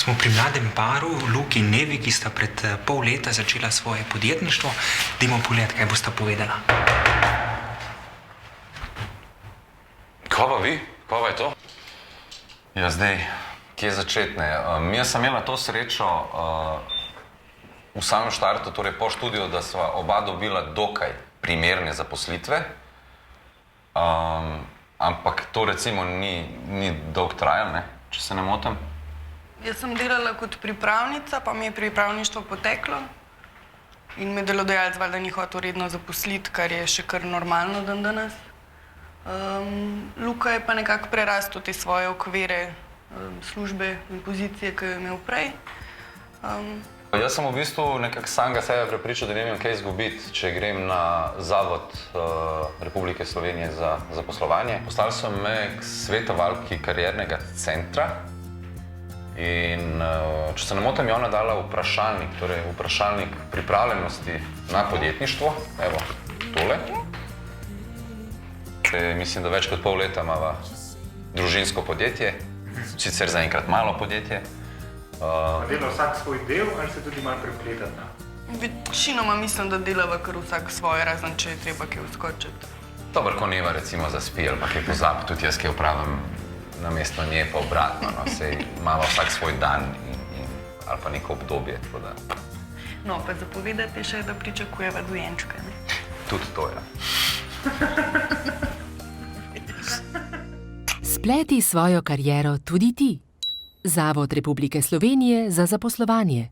Smo pri mladem paru, Luki in Nevi, ki sta pred pol leta začela svoje podjetništvo. Dajmo pogledati, kaj bosta povedala. Kaj pa vi? Kaj pa je to? Ja, zdaj, kje začetne? Jaz sem imela to srečo v samem štartu, torej po študiju, da sva oba dobila dokaj primerne zaposlitve. Ampak to recimo ni dolg trajal, ne? Če se ne motim. Jaz sem delala kot pripravnica, pa mi je pripravništvo poteklo in me delodajalec valjda ni hotel redno zaposliti, kar je še kar normalno dandanes. Luka je pa nekako prerastel te svoje okvire službe in pozicije, ki jo je imel prej. Jaz sem v bistvu nekako samega sebe prepričal, da ne vem kaj izgubiti, če grem na Zavod Republike Slovenije za zaposlovanje. Poslali so me k svetovalki kariernega centra in če se ne motim, je ona dala vprašalnik, torej vprašalnik pripravljenosti na podjetništvo, evo, tole. Mislim, da več kot pol leta imava družinsko podjetje, sicer zaenkrat malo podjetje. Dela vsak svoj del ali se tudi malo prepletata? Večinoma mislim, da delava kar vsak svoje, razen če je treba kaj vskočiti. Dobro, ko Neva recimo zaspi ali pa kaj pozabi, tudi jaz kaj opravim namesto nje pa obratno, no, sej imamo vsak svoj dan ali pa neko obdobje, tako da. No, pa zapovedati še, da pričakujeva dojenčka, ne? Tudi to, ja. Spleti svojo kariero tudi ti. Zavod Republike Slovenije za zaposlovanje.